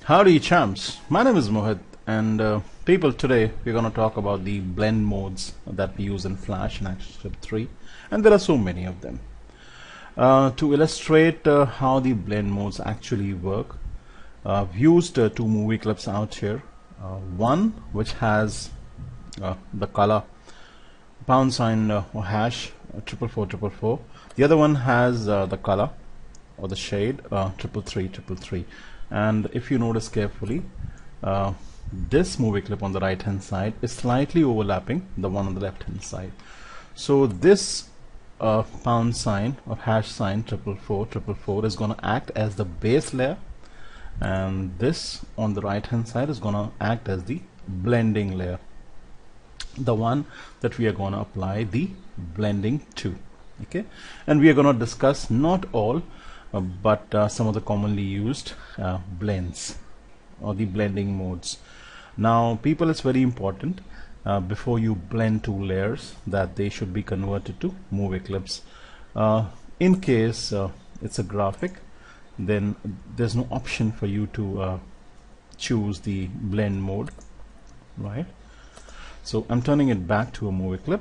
Howdy champs, my name is Mohit and people, today we're going to talk about the blend modes that we use in Flash and ActionScript 3, and there are so many of them. To illustrate how the blend modes actually work, I've used two movie clips out here. One which has the color # or hash 44444. The other one has the color or the shade 333. And if you notice carefully, this movie clip on the right hand side is slightly overlapping the one on the left hand side. So this # or hash sign 44444 is going to act as the base layer, and this on the right hand side is going to act as the blending layer, the one that we are going to apply the blending to. Okay, and we are going to discuss not all but some of the commonly used blends or the blending modes. Now people, it's very important before you blend two layers that they should be converted to movie clips. In case it's a graphic, then there's no option for you to choose the blend mode, right? So I'm turning it back to a movie clip.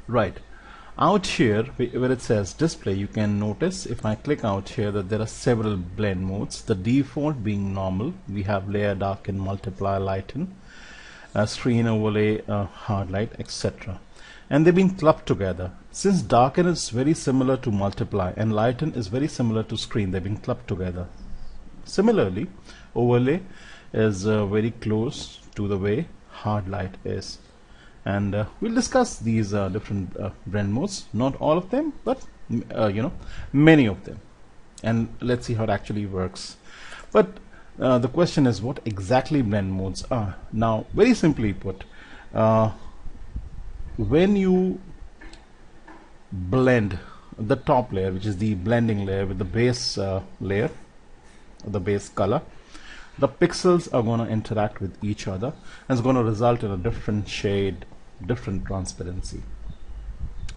Right, out here where it says display, you can notice if I click out here that there are several blend modes. The default being normal, we have layer, darken, multiply, lighten, screen overlay, hard light, etc. And they've been clubbed together. Since darken is very similar to multiply and lighten is very similar to screen, they've been clubbed together. Similarly, overlay is very close to the way hard light is. And we'll discuss these different blend modes, not all of them, but many of them, and let's see how it actually works. But the question is, what exactly blend modes are? Now, very simply put, when you blend the top layer, which is the blending layer, with the base layer, or the base color, the pixels are going to interact with each other, and it's going to result in a different shade, different transparency.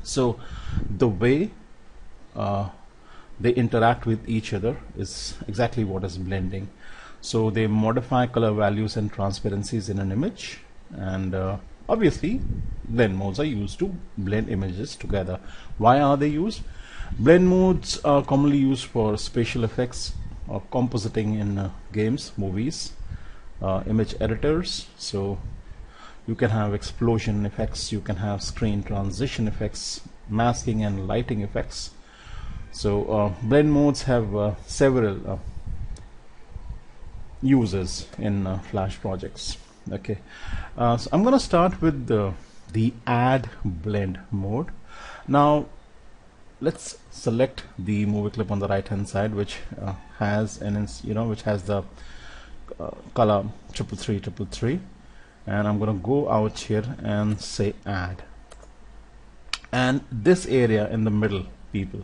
So the way they interact with each other is exactly what is blending. So they modify color values and transparencies in an image, and obviously blend modes are used to blend images together. Why are they used? Blend modes are commonly used for spatial effects or compositing in games, movies, image editors. So you can have explosion effects, you can have screen transition effects, masking and lighting effects. So blend modes have several uses in Flash projects. Okay, so I'm going to start with the add blend mode. Now let's select the movie clip on the right hand side, which has which has the color 333. And I'm going to go out here and say add, and this area in the middle, people,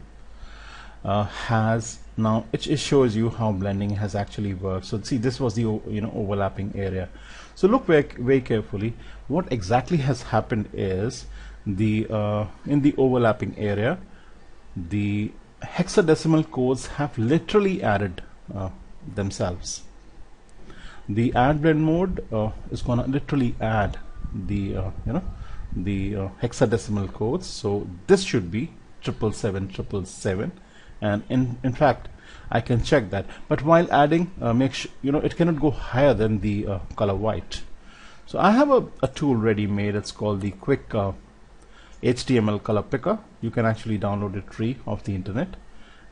has now it shows you how blending has actually worked. So see, this was the overlapping area. So look very carefully. What exactly has happened is the in the overlapping area, the hexadecimal codes have literally added themselves. The add blend mode is going to literally add the hexadecimal codes. So this should be 77777, and in fact I can check that. But while adding, make sure it cannot go higher than the color white. So I have a tool ready made. It's called the quick HTML color picker. You can actually download it free off the internet.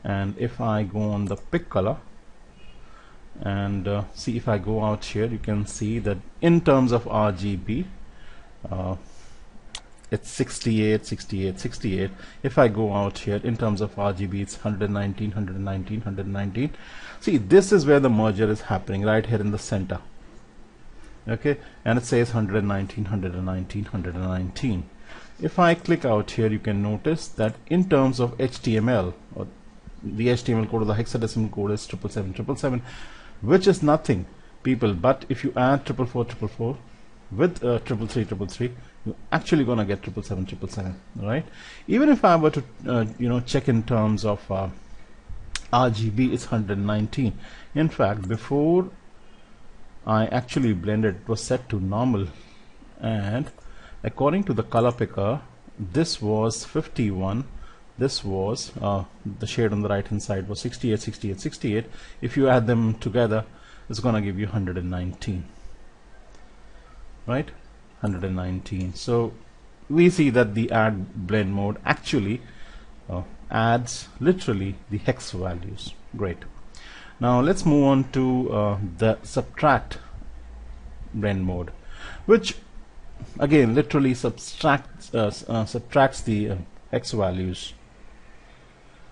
And if I go on the pick color and see, if I go out here, you can see that in terms of RGB it's 68, 68, 68. If I go out here in terms of RGB, it's 119, 119, 119. See, this is where the merger is happening, right here in the center. Okay, and it says 119, 119, 119. If I click out here, you can notice that in terms of HTML, or the HTML code or the hexadecimal code is 77777, which is nothing, people, but if you add 44444 with 33333, you're actually gonna get 77777, right? Even if I were to check in terms of RGB, it's 119. In fact, before I actually blended, it was set to normal, and according to the color picker, this was 51, this was the shade on the right hand side was 68, 68, 68. If you add them together, it's gonna give you 119, right? 119. So we see that the add blend mode actually adds literally the hex values. Great. Now let's move on to the subtract blend mode, which again literally subtracts the hex values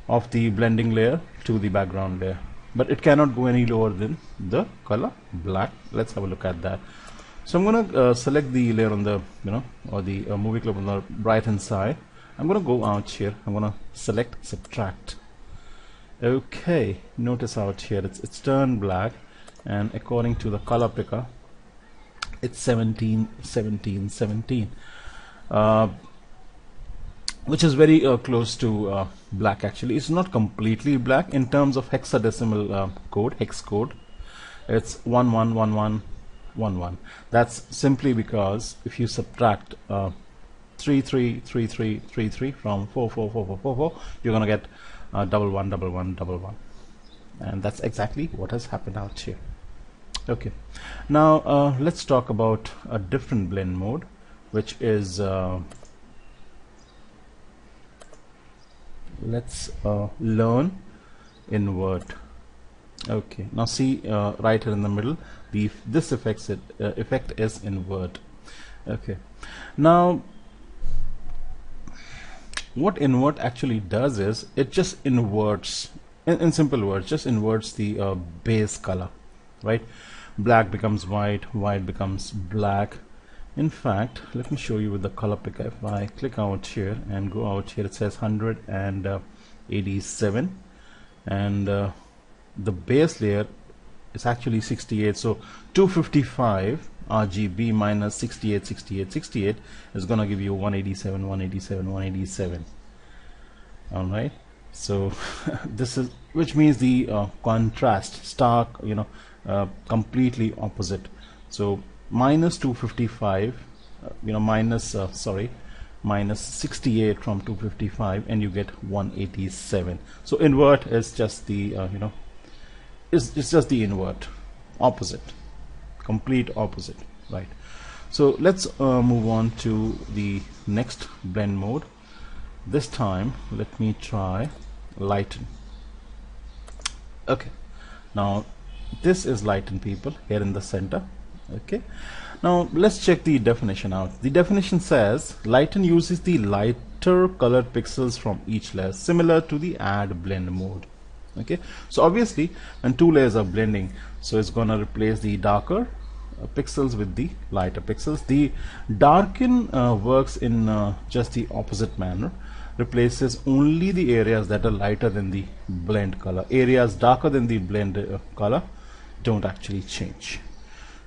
of the blending layer to the background layer, but it cannot go any lower than the color black. Let's have a look at that. So I'm going to select the layer on the or the movie clip on the right hand side. I'm going to go out here, I'm going to select subtract. Okay, notice out here it's turned black, and according to the color picker it's 17, 17, 17, which is very close to black. Actually, it's not completely black in terms of hexadecimal code, hex code. It's 111111. That's simply because if you subtract 333333 from 44444, you're gonna get 111111, and that's exactly what has happened out here. Okay, now let's talk about a different blend mode, which is let's learn invert. Okay, now see right here in the middle, this effect is invert. Okay, now what invert actually does is it just inverts, in simple words, just inverts the base color, right? Black becomes white, white becomes black. In fact, let me show you with the color picker. If I click out here and go out here, it says 187, and the base layer is actually 68. So 255 RGB minus 68, 68, 68 is gonna give you 187, 187, 187. All right. So this is, which means the contrast, stark, completely opposite. So minus 255, minus 68 from 255, and you get 187. So invert is just the it's just the invert, opposite, complete opposite, right? So let's move on to the next blend mode. This time let me try lighten. Okay, now this is lighten, people, here in the center. Okay, now let's check the definition out. The definition says lighten uses the lighter colored pixels from each layer, similar to the add blend mode. Okay, so obviously when two layers are blending, so it's gonna replace the darker pixels with the lighter pixels. The darken works in just the opposite manner, replaces only the areas that are lighter than the blend color. Areas darker than the blend color don't actually change.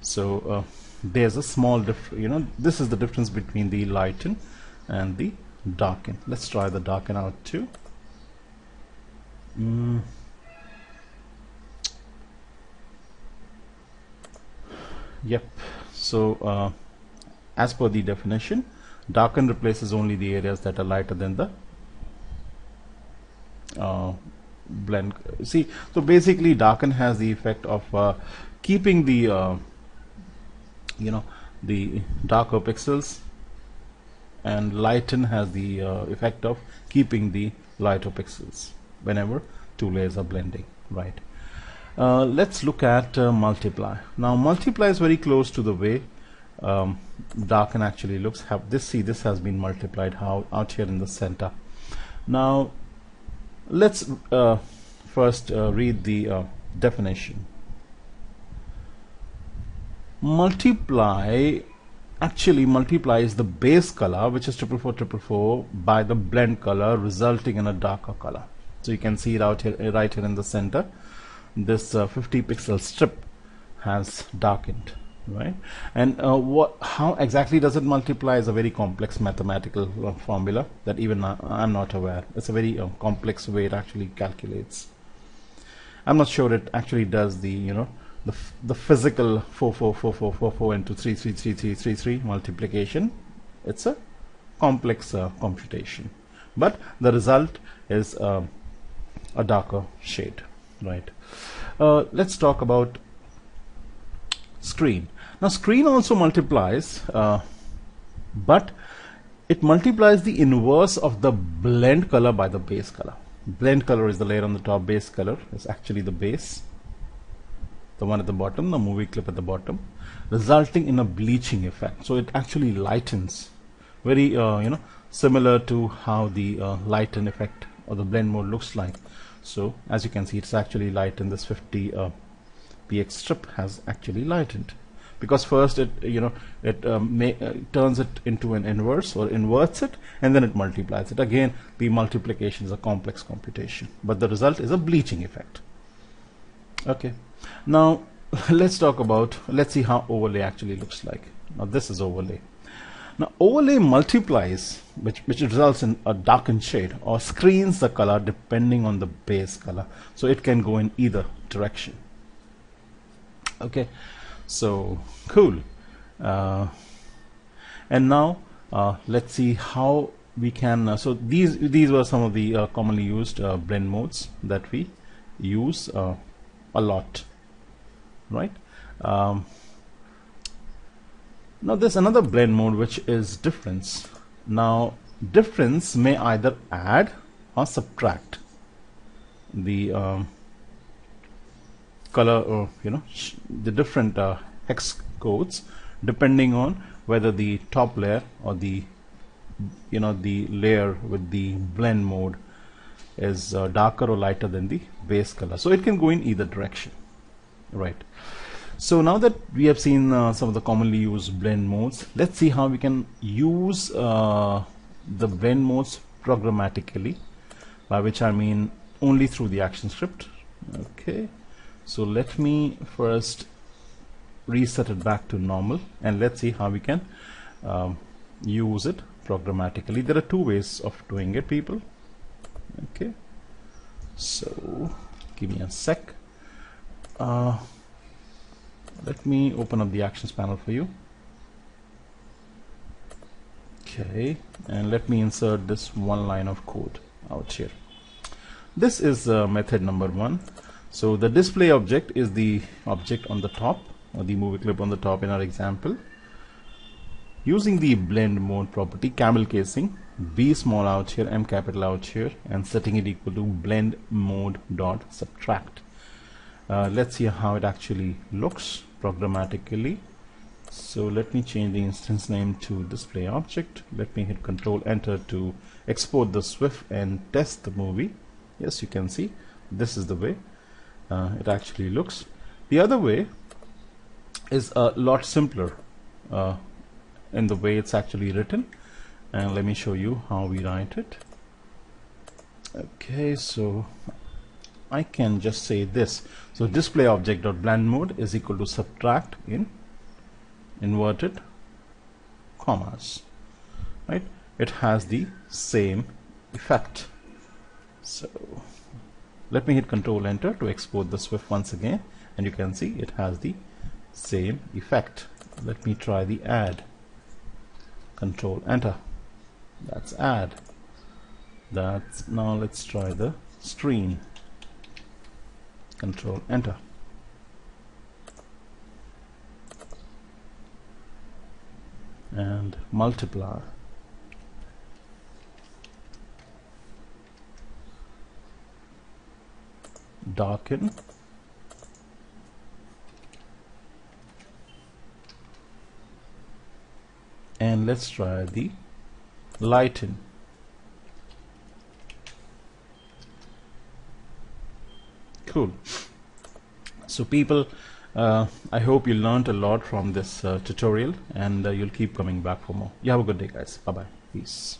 So there's a small this is the difference between the lighten and the darken. Let's try the darken out too. Yep. So as per the definition, darken replaces only the areas that are lighter than the blend. See, so basically darken has the effect of keeping the the darker pixels, and lighten has the effect of keeping the lighter pixels whenever two layers are blending, right? Let's look at multiply. Now multiply is very close to the way darken actually looks. This has been multiplied out here in the center. Now let's first read the definition. Multiply actually multiplies the base color, which is 44444, by the blend color, resulting in a darker color. So you can see it out here, right here in the center. This 50 pixel strip has darkened, right? And how exactly does it multiply is a very complex mathematical formula that even I'm not aware. It's a very complex way it actually calculates. I'm not sure it actually does the the physical 4 into 3 multiplication. It's a complex computation, but the result is a darker shade, right? Let's talk about screen. Now screen also multiplies, but it multiplies the inverse of the blend color by the base color. Blend color is the layer on the top, base color is actually the base, the one at the bottom, the movie clip at the bottom, resulting in a bleaching effect. So it actually lightens, very similar to how the lighten effect or the blend mode looks like. So as you can see, it's actually lightened. This 50 px strip has actually lightened, because first it turns it into an inverse or inverts it, and then it multiplies it. Again, the multiplication is a complex computation, but the result is a bleaching effect. Okay, now let's see how overlay actually looks like. Now this is overlay. Now overlay multiplies, which results in a darkened shade, or screens the color depending on the base color. So it can go in either direction. Okay, so cool. And now let's see how we can so these were some of the commonly used blend modes that we use a lot, right? Now there's another blend mode, which is difference. Now difference may either add or subtract the color, or the different hex codes, depending on whether the top layer or the the layer with the blend mode is darker or lighter than the base color. So it can go in either direction, right? So now that we have seen some of the commonly used blend modes, let's see how we can use the blend modes programmatically, by which I mean only through the action script. Okay, so let me first reset it back to normal, and let's see how we can use it programmatically. There are two ways of doing it, people. Okay, so give me a sec. Let me open up the actions panel for you. Okay, and let me insert this one line of code out here. This is method number 1. So the display object is the object on the top, or the movie clip on the top in our example. Using the blend mode property, camel casing, B small out here, M capital out here, and setting it equal to blend mode dot subtract. Let's see how it actually looks programmatically. So let me change the instance name to display object. Let me hit Control Enter to export the SWIFT and test the movie. Yes, you can see this is the way it actually looks. The other way is a lot simpler in the way it's actually written, and let me show you how we write it. Okay, so I can just say this. So display object dot blend mode is equal to subtract in inverted commas, right? It has the same effect. So let me hit Control Enter to export the SWIFT once again, and you can see it has the same effect. Let me try the add. Control Enter. That's add. That's now let's try the screen. Control Enter. And multiply. Darken. And let's try the lighten. Cool. So people, I hope you learned a lot from this tutorial, and you'll keep coming back for more. You have a good day, guys. Bye bye. Peace.